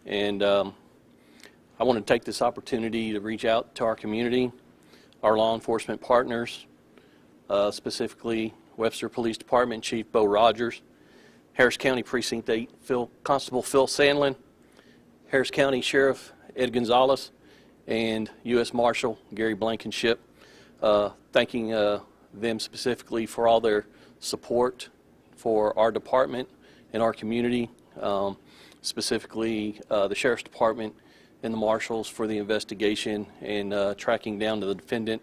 and I want to take this opportunity to reach out to our community, our law enforcement partners, specifically Webster Police Department Chief Bo Rogers, Harris County Precinct 8 Constable Phil Sandlin, Harris County Sheriff Ed Gonzalez, and U.S. Marshal Gary Blankenship, thanking them specifically for all their support for our department and our community, specifically the Sheriff's Department and the Marshals for the investigation and tracking down to the defendant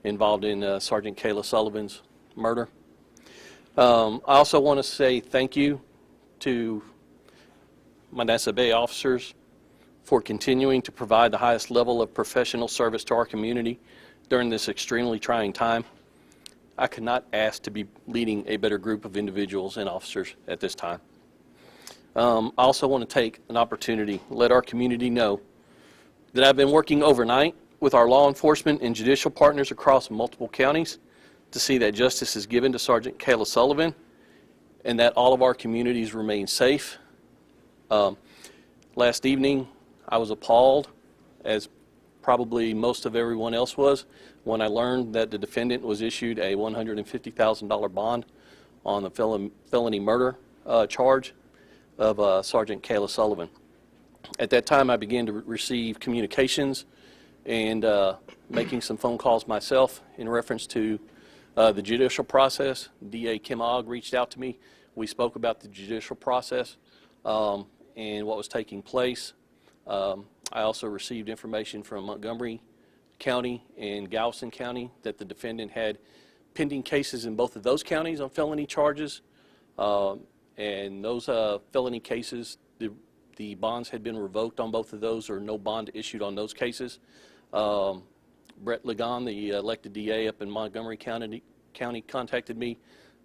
involved in Sergeant Kayla Sullivan's murder. I also want to say thank you to my Nassau Bay officers for continuing to provide the highest level of professional service to our community during this extremely trying time. I could not ask to be leading a better group of individuals and officers at this time. I also want to take an opportunity to let our community know that I've been working overnight with our law enforcement and judicial partners across multiple counties to see that justice is given to Sergeant Kayla Sullivan and that all of our communities remain safe. Last evening, I was appalled, as probably most of everyone else was, when I learned that the defendant was issued a $150,000 bond on the felony murder charge of Sergeant Kayla Sullivan. At that time, I began to receive communications and making some phone calls myself in reference to the judicial process. DA Kim Ogg reached out to me. We spoke about the judicial process and what was taking place. I also received information from Montgomery County and Galveston County that the defendant had pending cases in both of those counties on felony charges. And those felony cases, the bonds had been revoked on both of those, or no bond issued on those cases. Brett Ligon, the elected DA up in Montgomery County contacted me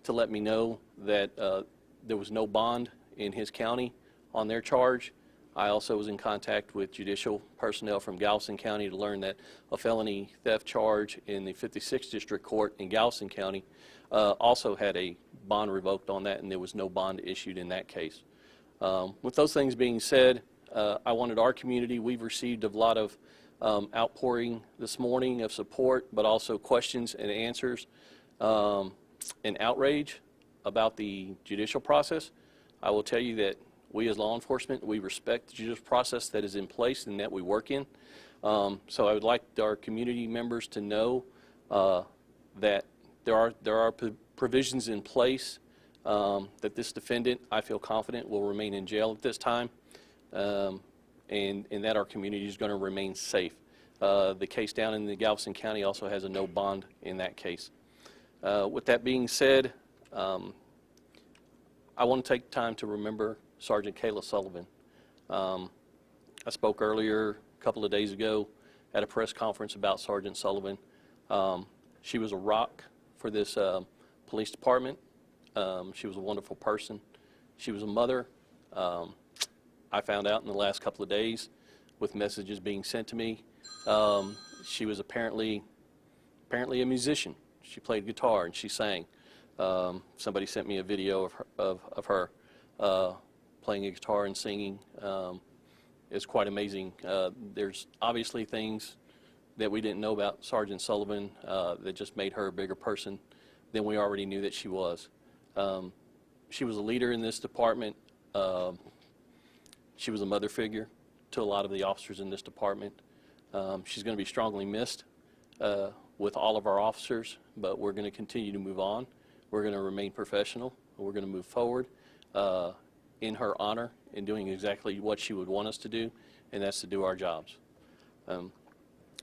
to let me know that there was no bond in his county on their charge. I also was in contact with judicial personnel from Galveston County to learn that a felony theft charge in the 56th District Court in Galveston County also had a bond revoked on that, and there was no bond issued in that case. With those things being said, I wanted our community, we've received a lot of outpouring this morning of support, but also questions and answers and outrage about the judicial process. I will tell you that we as law enforcement, we respect the judicial process that is in place and that we work in. So I would like our community members to know that there are provisions in place that this defendant, I feel confident, will remain in jail at this time, and that our community is going to remain safe. The case down in the Galveston County also has a no bond in that case. With that being said, I want to take time to remember Sergeant Kayla Sullivan. I spoke earlier, a couple of days ago, at a press conference about Sergeant Sullivan. She was a rock for this police department. She was a wonderful person. She was a mother. I found out in the last couple of days with messages being sent to me. She was apparently a musician. She played guitar and she sang. Somebody sent me a video of her playing a guitar and singing. It's quite amazing. There's obviously things that we didn't know about Sergeant Sullivan that just made her a bigger person than we already knew that she was. She was a leader in this department. She was a mother figure to a lot of the officers in this department. She's going to be strongly missed with all of our officers, but we're going to continue to move on. We're going to remain professional. We're going to move forward in her honor in doing exactly what she would want us to do, and that's to do our jobs.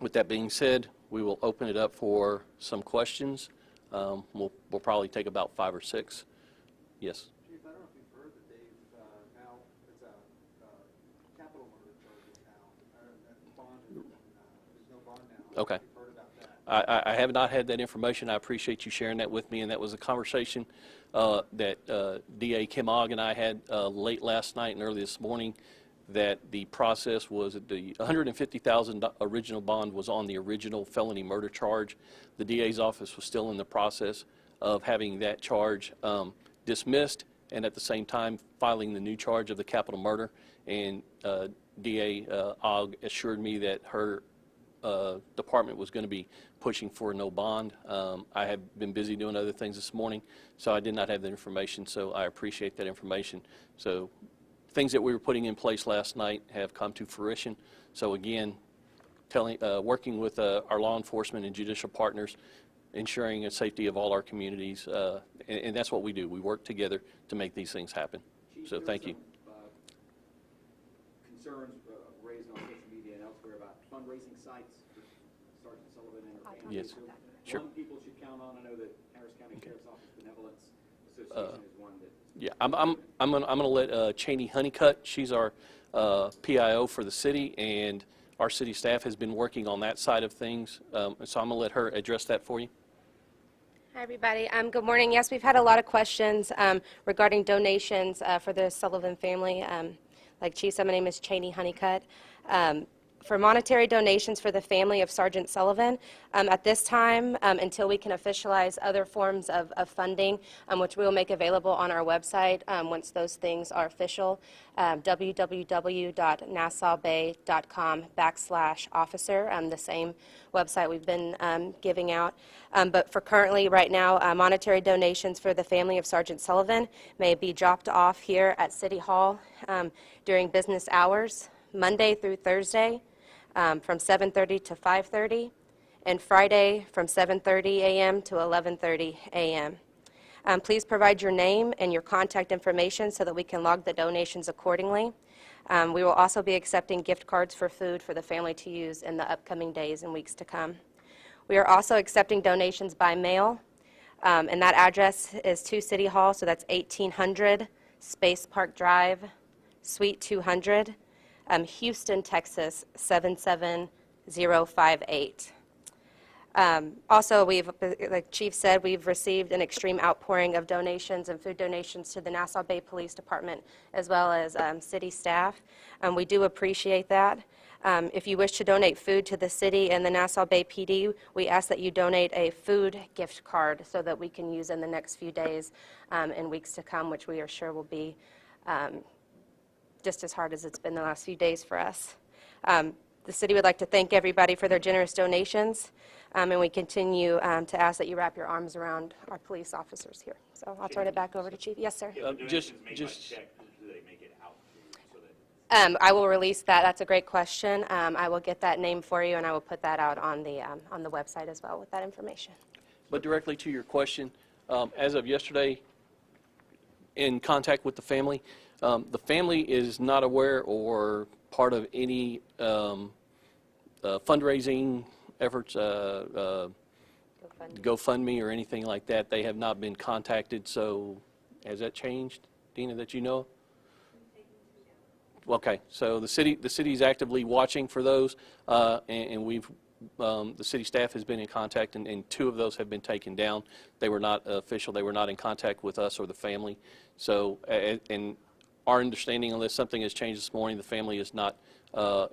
With that being said, we will open it up for some questions. We'll probably take about 5 or 6. Yes? Chief, I don't know if you've heard that they've now, it's a capital murder charges now. There's no bond now. Okay. You've heard about that. I have not had that information. I appreciate you sharing that with me, and that was a conversation that DA Kim Ogg and I had late last night and early this morning, that the process was that the $150,000 original bond was on the original felony murder charge. The DA's office was still in the process of having that charge dismissed, and at the same time filing the new charge of the capital murder. And DA Ogg assured me that her department was going to be pushing for no bond. I have been busy doing other things this morning, so I did not have that information, so I appreciate that information. So things that we were putting in place last night have come to fruition. So again, working with our law enforcement and judicial partners, ensuring the safety of all our communities, and that's what we do. We work together to make these things happen. Chief, So thank you. Concerns raised on social media and elsewhere about fundraising sites for Sergeant Sullivan and her family. Yes, sure. One people should count on. I know that Harris County Sheriff's Office Benevolence Association is one that. Yeah, I'm gonna let Cheney Honeycutt. She's our PIO for the city, and our city staff has been working on that side of things. So I'm gonna let her address that for you. Hi, everybody. Good morning. Yes, we've had a lot of questions regarding donations for the Sullivan family. Like Chief said, my name is Cheney Honeycutt. For monetary donations for the family of Sergeant Sullivan, at this time, until we can officialize other forms of funding, which we will make available on our website once those things are official, www.nassauBay.com/officer, the same website we've been giving out. But for currently, right now, monetary donations for the family of Sergeant Sullivan may be dropped off here at City Hall during business hours, Monday through Thursday, from 7:30 to 5:30, and Friday from 7:30 a.m. to 11:30 a.m. Please provide your name and your contact information so that we can log the donations accordingly. We will also be accepting gift cards for food for the family to use in the upcoming days and weeks to come. We are also accepting donations by mail, and that address is to City Hall, so that's 1800 Space Park Drive, Suite 200, Houston, Texas, 77058. Also, like Chief said, we've received an extreme outpouring of donations and food donations to the Nassau Bay Police Department, as well as city staff. We do appreciate that. If you wish to donate food to the city and the Nassau Bay PD, we ask that you donate a food gift card so that we can use in the next few days and weeks to come, which we are sure will be just as hard as it's been the last few days for us. The city would like to thank everybody for their generous donations, and we continue to ask that you wrap your arms around our police officers here. So I'll turn it back over to Chief. Yes, sir. Just I will release that. That's a great question. I will get that name for you, and I will put that out on the website as well with that information. But directly to your question, as of yesterday, in contact with the family is not aware or part of any fundraising efforts, GoFundMe or anything like that. They have not been contacted. So has that changed, Dina, that you know? Okay, so the city is actively watching for those, and we've the city staff has been in contact, and 2 of those have been taken down. They were not official. They were not in contact with us or the family. So, and our understanding, unless something has changed this morning, the family is not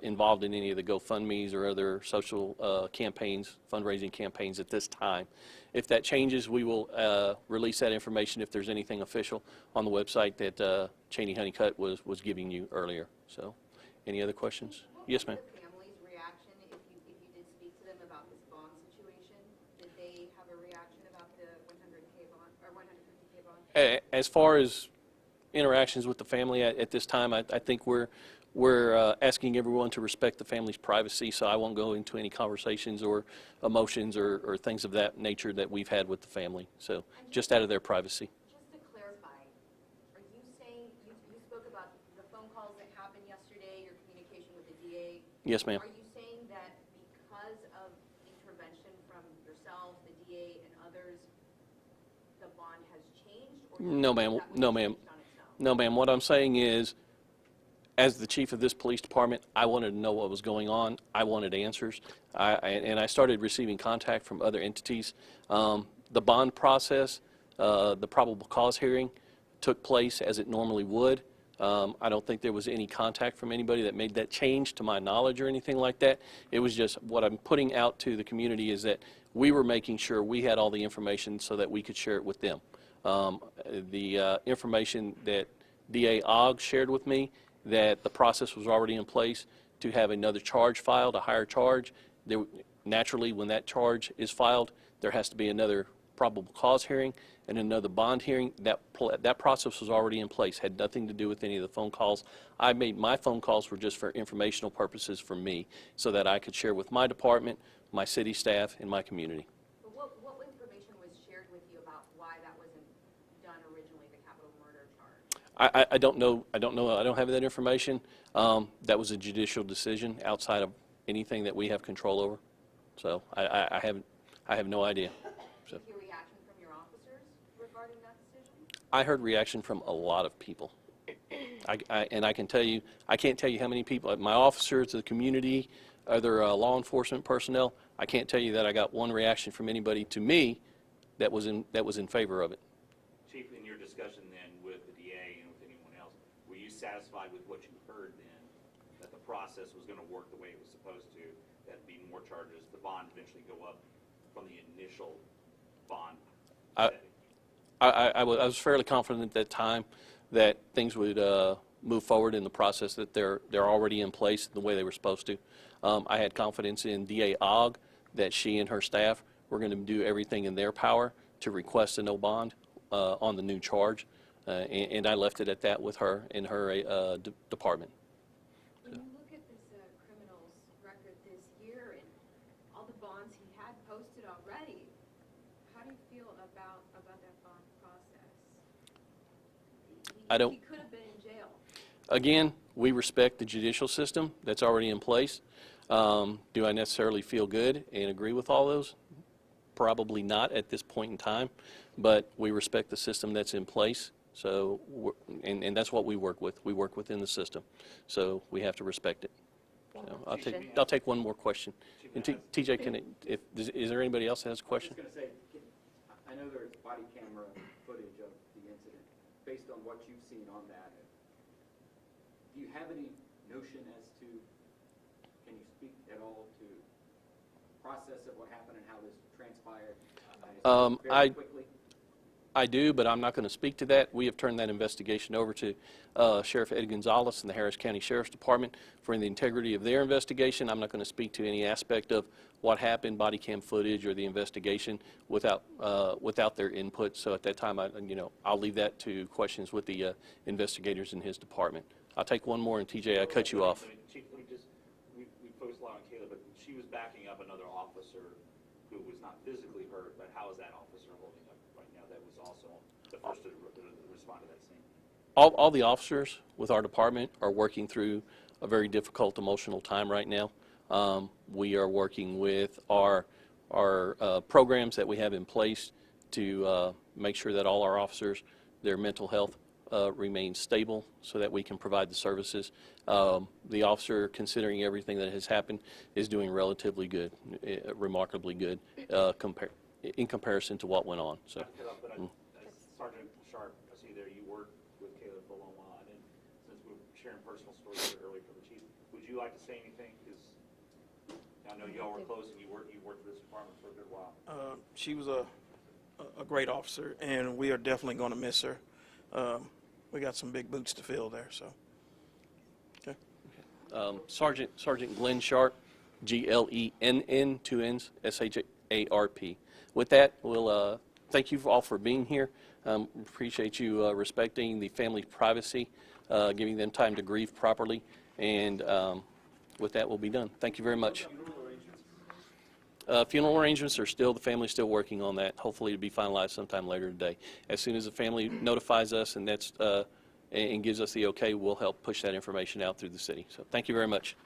involved in any of the GoFundMes or other social campaigns, fundraising campaigns at this time. If that changes, we will release that information if there's anything official on the website that Cheney Honeycutt was giving you earlier. So, any other questions? Yes, ma'am. What was the family's reaction if you did speak to them about this bond situation? Did they have a reaction about the 100K bond or 150K bond? As far as interactions with the family at this time, I think we're asking everyone to respect the family's privacy, so I won't go into any conversations or emotions or things of that nature that we've had with the family, so just out of their privacy. Just to clarify, are you saying, you spoke about the phone calls that happened yesterday, your communication with the DA. Yes, ma'am. Are you saying that because of intervention from yourself, the DA, and others, the bond has changed? Or No, ma'am. No, ma'am. No, ma'am. What I'm saying is, as the chief of this police department, I wanted to know what was going on. I wanted answers. And I started receiving contact from other entities. The bond process, the probable cause hearing took place as it normally would. I don't think there was any contact from anybody that made that change to my knowledge or anything like that. It was just what I'm putting out to the community is that we were making sure we had all the information so that we could share it with them. The information that DA Ogg shared with me that the process was already in place to have another charge filed, a higher charge. Naturally, when that charge is filed, there has to be another probable cause hearing and another bond hearing. That process was already in place, had nothing to do with any of the phone calls. My phone calls were just for informational purposes for me, so that I could share with my department, my city staff, and my community. But what information was shared with you about why that wasn't done originally, the capital murder charge? I don't know. I don't have that information. That was a judicial decision outside of anything that we have control over. So I have no idea. So. Did you hear reaction from your officers regarding that decision? I heard reaction from a lot of people. And I can tell you, I can't tell you how many people, my officers, the community, other law enforcement personnel, I can't tell you that I got one reaction from anybody to me that was in favor of it. Chief, in your discussion then with the DA and with anyone else, were you satisfied with what you heard then, that the process was going to work the way it was supposed to, that be more charges, the bond eventually go up from the initial bond setting? I was fairly confident at that time that things would move forward in the process, that they're already in place the way they were supposed to. I had confidence in DA Ogg that she and her staff were going to do everything in their power to request a no bond on the new charge, and I left it at that with her and her department. When you look at this criminal's record this year and all the bonds he had posted already, how do you feel about that bond process? I don't. He could have been in jail. Again, we respect the judicial system that's already in place. Do I necessarily feel good and agree with all those? Probably not at this point in time, but we respect the system that's in place. So, and that's what we work with. We work within the system, so we have to respect it. So I'll take one more question. And TJ, is there anybody else that has a question? I was just going to say, I know there's body camera footage of the incident. Based on what you've seen on that, do you have any notion as to, can you speak at all to the process of what happened and how this transpired? Very quickly? I do, but I'm not going to speak to that. We have turned that investigation over to Sheriff Ed Gonzalez and the Harris County Sheriff's Department for the integrity of their investigation. I'm not going to speak to any aspect of what happened, body cam footage, or the investigation without their input. So at that time, I'll leave that to questions with the investigators in his department. I'll take one more, and TJ, I cut you off. Chief, we focused a lot on Kayla, but she was backing up another officer who was not physically hurt, but how is that officer holding up right now? That was also the first to respond to that scene. All the officers with our department are working through a very difficult emotional time right now. We are working with our programs that we have in place to make sure that all our officers, their mental health remains stable so that we can provide the services. The officer, considering everything that has happened, is doing relatively good, remarkably good in comparison to what went on. So. Sergeant Sharp, I see there you worked with Kayla for a long while, and since we're sharing personal stories here earlier from the chief, would you like to say anything? Because I know y'all were close and you worked with this department for a good while. She was a great officer, and we are definitely going to miss her. We got some big boots to fill there. So, okay. Sergeant Glenn Sharp, Glenn, 2 N's, SHARP. With that, we'll thank you all for being here. Appreciate you respecting the family's privacy, giving them time to grieve properly, and with that, we'll be done. Thank you very much. Funeral arrangements are the family's still working on that. Hopefully it'll be finalized sometime later today. As soon as the family notifies us and gives us the okay, we'll help push that information out through the city. So thank you very much.